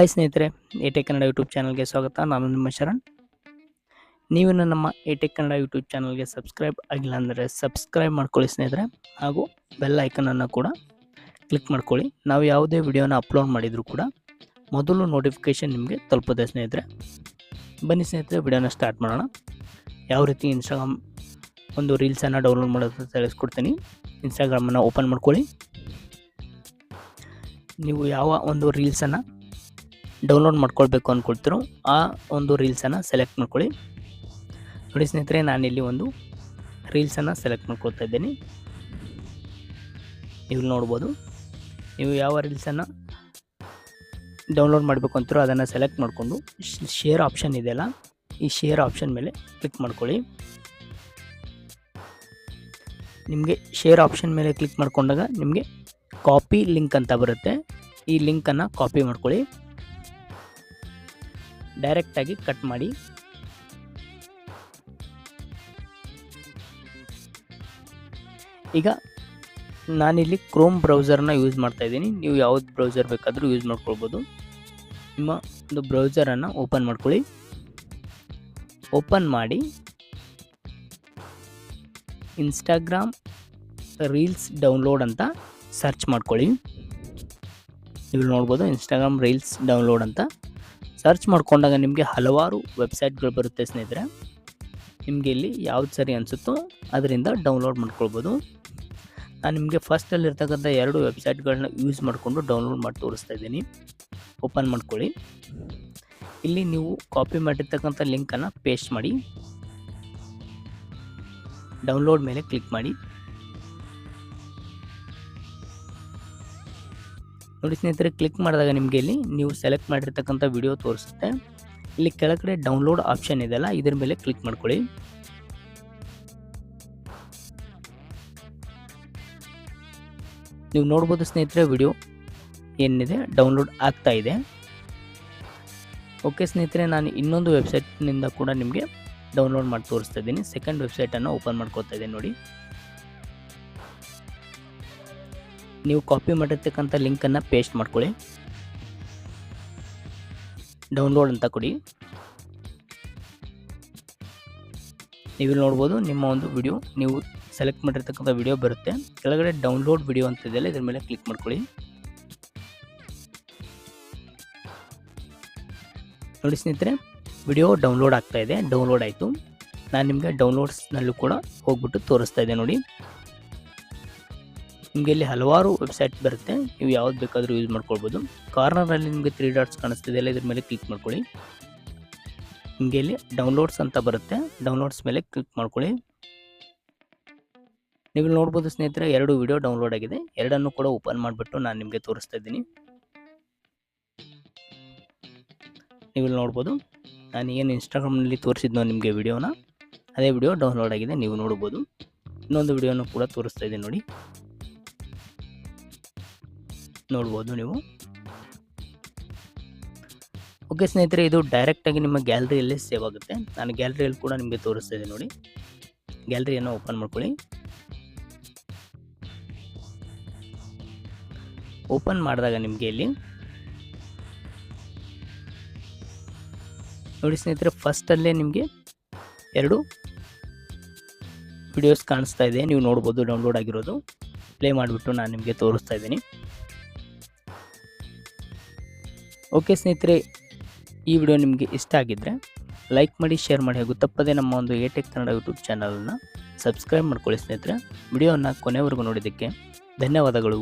Hi ಸ್ನೇಹಿತರೆ, ಎಟೆಕ್ Kannada YouTube ಚಾನಲ್ಗೆ ಸ್ವಾಗತ. ನಾನು ನಿಮ್ಮ ಶರಣ್. ನೀವಿನ್ನು ನಮ್ಮ ಎಟೆಕ್ ಕನ್ನಡ ಯೂಟ್ಯೂಬ್ ಚಾನಲ್ಗೆ ಸಬ್ಸ್ಕ್ರೈಬ್ ಆಗಿಲ್ಲ ಅಂದರೆ ಸಬ್ಸ್ಕ್ರೈಬ್ ಮಾಡ್ಕೊಳ್ಳಿ ಸ್ನೇಹಿತರೆ, ಹಾಗೂ ಬೆಲ್ ಐಕನನ್ನು ಕೂಡ ಕ್ಲಿಕ್ ಮಾಡ್ಕೊಳ್ಳಿ. ನಾವು ಯಾವುದೇ ವಿಡಿಯೋನ ಅಪ್ಲೋಡ್ ಮಾಡಿದರೂ ಕೂಡ ಮೊದಲು ನೋಟಿಫಿಕೇಷನ್ ನಿಮಗೆ ತಲುಪುತ್ತೆ ಸ್ನೇಹಿತರೆ. ಬನ್ನಿ ಸ್ನೇಹಿತರೆ, ವಿಡಿಯೋನ ಸ್ಟಾರ್ಟ್ ಮಾಡೋಣ. ಯಾವ ರೀತಿ ಇನ್ಸ್ಟಾಗ್ರಾಮ್ ಒಂದು ರೀಲ್ಸನ್ನು ಡೌನ್ಲೋಡ್ ಮಾಡೋದು ತಿಳಿಸ್ಕೊಡ್ತೀನಿ. ಇನ್ಸ್ಟಾಗ್ರಾಮನ್ನು ಓಪನ್ ಮಾಡ್ಕೊಳ್ಳಿ. ನೀವು ಯಾವ ಒಂದು ರೀಲ್ಸನ್ನು ಡೌನ್ಲೋಡ್ ಮಾಡ್ಕೊಳ್ಬೇಕು ಅಂದ್ಕೊಳ್ತೀರೋ ಆ ಒಂದು ರೀಲ್ಸನ್ನು ಸೆಲೆಕ್ಟ್ ಮಾಡ್ಕೊಳ್ಳಿ. ನೋಡಿ ಸ್ನೇಹಿತರೆ, ನಾನಿಲ್ಲಿ ಒಂದು ರೀಲ್ಸನ್ನು ಸೆಲೆಕ್ಟ್ ಮಾಡ್ಕೊಳ್ತಾ ಇದ್ದೀನಿ. ನೀವು ನೋಡ್ಬೋದು, ನೀವು ಯಾವ ರೀಲ್ಸನ್ನು ಡೌನ್ಲೋಡ್ ಮಾಡಬೇಕು ಅಂತೀರೋ ಅದನ್ನು ಸೆಲೆಕ್ಟ್ ಮಾಡಿಕೊಂಡು ಶೇರ್ ಆಪ್ಷನ್ ಇದೆಯಲ್ಲ, ಈ ಶೇರ್ ಆಪ್ಷನ್ ಮೇಲೆ ಕ್ಲಿಕ್ ಮಾಡ್ಕೊಳ್ಳಿ. ನಿಮಗೆ ಶೇರ್ ಆಪ್ಷನ್ ಮೇಲೆ ಕ್ಲಿಕ್ ಮಾಡ್ಕೊಂಡಾಗ ನಿಮಗೆ ಕಾಪಿ ಲಿಂಕ್ ಅಂತ ಬರುತ್ತೆ. ಈ ಲಿಂಕನ್ನು ಕಾಪಿ ಮಾಡ್ಕೊಳ್ಳಿ, ಡೈರೆಕ್ಟಾಗಿ ಕಟ್ ಮಾಡಿ. ಈಗ ನಾನಿಲ್ಲಿ ಕ್ರೋಮ್ ಬ್ರೌಸರ್ನ ಯೂಸ್ ಮಾಡ್ತಾ ಇದ್ದೀನಿ. ನೀವು ಯಾವ್ದು ಬ್ರೌಸರ್ ಬೇಕಾದರೂ ಯೂಸ್ ಮಾಡ್ಕೊಳ್ಬೋದು. ನಿಮ್ಮ ಒಂದು ಬ್ರೌಸರನ್ನು ಓಪನ್ ಮಾಡ್ಕೊಳ್ಳಿ. ಓಪನ್ ಮಾಡಿ ಇನ್ಸ್ಟಾಗ್ರಾಮ್ ರೀಲ್ಸ್ ಡೌನ್ಲೋಡ್ ಅಂತ ಸರ್ಚ್ ಮಾಡ್ಕೊಳ್ಳಿ. ನೀವು ನೋಡ್ಬೋದು, ಇನ್ಸ್ಟಾಗ್ರಾಮ್ ರೀಲ್ಸ್ ಡೌನ್ಲೋಡ್ ಅಂತ ಸರ್ಚ್ ಮಾಡ್ಕೊಂಡಾಗ ನಿಮಗೆ ಹಲವಾರು ವೆಬ್ಸೈಟ್ಗಳು ಬರುತ್ತೆ ಸ್ನೇಹಿತರೆ. ನಿಮಗೆ ಇಲ್ಲಿ ಯಾವ್ದು ಸರಿ ಅನಿಸುತ್ತೋ ಅದರಿಂದ ಡೌನ್ಲೋಡ್ ಮಾಡ್ಕೊಳ್ಬೋದು. ನಾನು ನಿಮಗೆ ಫಸ್ಟಲ್ಲಿರ್ತಕ್ಕಂಥ 2 ವೆಬ್ಸೈಟ್ಗಳನ್ನ ಯೂಸ್ ಮಾಡಿಕೊಂಡು ಡೌನ್ಲೋಡ್ ಮಾಡಿ ತೋರಿಸ್ತಾ ಇದ್ದೀನಿ. ಓಪನ್ ಮಾಡ್ಕೊಳ್ಳಿ. ಇಲ್ಲಿ ನೀವು ಕಾಪಿ ಮಾಡಿರ್ತಕ್ಕಂಥ ಲಿಂಕನ್ನು ಪೇಸ್ಟ್ ಮಾಡಿ, ಡೌನ್ಲೋಡ್ ಮೇಲೆ ಕ್ಲಿಕ್ ಮಾಡಿ. ನೋಡಿ ಸ್ನೇಹಿತರೆ, ಕ್ಲಿಕ್ ಮಾಡಿದಾಗ ನಿಮಗೆ ಇಲ್ಲಿ ನೀವು ಸೆಲೆಕ್ಟ್ ಮಾಡಿರ್ತಕ್ಕಂಥ ವಿಡಿಯೋ ತೋರಿಸುತ್ತೆ. ಇಲ್ಲಿ ಕೆಳಗಡೆ ಡೌನ್ಲೋಡ್ ಆಪ್ಷನ್ ಇದೆಯಲ್ಲ, ಇದರ ಮೇಲೆ ಕ್ಲಿಕ್ ಮಾಡ್ಕೊಳ್ಳಿ. ನೀವು ನೋಡ್ಬೋದು ಸ್ನೇಹಿತರೆ, ವಿಡಿಯೋ ಏನಿದೆ ಡೌನ್ಲೋಡ್ ಆಗ್ತಾ ಇದೆ. ಓಕೆ ಸ್ನೇಹಿತರೆ, ನಾನು ಇನ್ನೊಂದು ವೆಬ್ಸೈಟ್ನಿಂದ ಕೂಡ ನಿಮಗೆ ಡೌನ್ಲೋಡ್ ಮಾಡಿ ತೋರಿಸ್ತಾ ಇದ್ದೀನಿ. ಸೆಕೆಂಡ್ ವೆಬ್ಸೈಟನ್ನು ಓಪನ್ ಮಾಡ್ಕೊಳ್ತಾ ಇದ್ದೀನಿ. ನೋಡಿ, ನೀವು ಕಾಪಿ ಮಾಡಿರ್ತಕ್ಕಂಥ ಲಿಂಕನ್ನು ಪೇಸ್ಟ್ ಮಾಡ್ಕೊಳ್ಳಿ, ಡೌನ್ಲೋಡ್ ಅಂತ ಕೊಡಿ. ನೀವು ನೋಡ್ಬೋದು, ನಿಮ್ಮ ಒಂದು ವಿಡಿಯೋ ನೀವು ಸೆಲೆಕ್ಟ್ ಮಾಡಿರ್ತಕ್ಕಂಥ ವಿಡಿಯೋ ಬರುತ್ತೆ. ಕೆಳಗಡೆ ಡೌನ್ಲೋಡ್ ವಿಡಿಯೋ ಅಂತ ಇದೆಯಲ್ಲ, ಇದ್ರ ಮೇಲೆ ಕ್ಲಿಕ್ ಮಾಡ್ಕೊಳ್ಳಿ. ನೋಡಿ ಸ್ನೇಹಿತರೆ, ವಿಡಿಯೋ ಡೌನ್ಲೋಡ್ ಆಗ್ತಾ ಇದೆ. ಡೌನ್ಲೋಡ್ ಆಯಿತು. ನಾನು ನಿಮಗೆ ಡೌನ್ಲೋಡ್ಸ್ನಲ್ಲೂ ಕೂಡ ಹೋಗ್ಬಿಟ್ಟು ತೋರಿಸ್ತಾ ಇದ್ದೆ. ನೋಡಿ, ನಿಮಗೆ ಇಲ್ಲಿ ಹಲವಾರು ವೆಬ್ಸೈಟ್ ಬರುತ್ತೆ. ನೀವು ಯಾವ್ದು ಬೇಕಾದರೂ ಯೂಸ್ ಮಾಡ್ಕೊಳ್ಬೋದು. ಕಾರ್ನರಲ್ಲಿ ನಿಮಗೆ 3 ಡಾಟ್ಸ್ ಕಾಣಿಸ್ತಿದೆಯಲ್ಲ, ಇದ್ರ ಮೇಲೆ ಕ್ಲಿಕ್ ಮಾಡ್ಕೊಳ್ಳಿ. ನಿಮಗೆ ಇಲ್ಲಿ ಡೌನ್ಲೋಡ್ಸ್ ಅಂತ ಬರುತ್ತೆ. ಡೌನ್ಲೋಡ್ಸ್ ಮೇಲೆ ಕ್ಲಿಕ್ ಮಾಡ್ಕೊಳ್ಳಿ. ನೀವು ನೋಡ್ಬೋದು ಸ್ನೇಹಿತರೆ, 2 ವಿಡಿಯೋ ಡೌನ್ಲೋಡ್ ಆಗಿದೆ. ಎರಡನ್ನೂ ಕೂಡ ಓಪನ್ ಮಾಡಿಬಿಟ್ಟು ನಾನು ನಿಮಗೆ ತೋರಿಸ್ತಾ ಇದ್ದೀನಿ. ನೀವು ನೋಡ್ಬೋದು, ನಾನು ಏನು ಇನ್ಸ್ಟಾಗ್ರಾಮ್ನಲ್ಲಿ ತೋರಿಸಿದ್ನೋ ನಿಮಗೆ ವಿಡಿಯೋನ, ಅದೇ ವಿಡಿಯೋ ಡೌನ್ಲೋಡ್ ಆಗಿದೆ. ನೀವು ನೋಡ್ಬೋದು. ಇನ್ನೊಂದು ವಿಡಿಯೋನು ಕೂಡ ತೋರಿಸ್ತಾ ಇದ್ದೀನಿ. ನೋಡಿ, ನೋಡ್ಬೋದು ನೀವು. ಓಕೆ ಸ್ನೇಹಿತರೆ, ಇದು ಡೈರೆಕ್ಟಾಗಿ ನಿಮ್ಮ ಗ್ಯಾಲರಿಯಲ್ಲಿ ಸೇವ್ ಆಗುತ್ತೆ. ನಾನು ಗ್ಯಾಲರಿಯಲ್ಲಿ ಕೂಡ ನಿಮಗೆ ತೋರಿಸ್ತಾ ಇದ್ದೀನಿ. ನೋಡಿ, ಗ್ಯಾಲರಿಯನ್ನು ಓಪನ್ ಮಾಡ್ಕೊಳ್ಳಿ. ಓಪನ್ ಮಾಡಿದಾಗ ನಿಮಗೆ ಇಲ್ಲಿ ನೋಡಿ ಸ್ನೇಹಿತರೆ, ಫಸ್ಟಲ್ಲೇ ನಿಮಗೆ 2 ವಿಡಿಯೋಸ್ ಕಾಣಿಸ್ತಾ ಇದೆ. ನೀವು ನೋಡ್ಬೋದು ಡೌನ್ಲೋಡ್ ಆಗಿರೋದು. ಪ್ಲೇ ಮಾಡಿಬಿಟ್ಟು ನಾನು ನಿಮಗೆ ತೋರಿಸ್ತಾ ಇದ್ದೀನಿ. ಓಕೆ ಸ್ನೇಹಿತರೆ, ಈ ವಿಡಿಯೋ ನಿಮಗೆ ಇಷ್ಟ ಆಗಿದ್ದರೆ ಲೈಕ್ ಮಾಡಿ, ಶೇರ್ ಮಾಡಿ, ಹಾಗೂ ತಪ್ಪದೇ ನಮ್ಮ ಒಂದು ಎಟೆಕ್ ಕನ್ನಡ ಯೂಟ್ಯೂಬ್ ಚಾನಲನ್ನು ಸಬ್ಸ್ಕ್ರೈಬ್ ಮಾಡ್ಕೊಳ್ಳಿ ಸ್ನೇಹಿತರೆ. ವಿಡಿಯೋನ ಕೊನೆವರೆಗೂ ನೋಡಿದ್ದಕ್ಕೆ ಧನ್ಯವಾದಗಳು.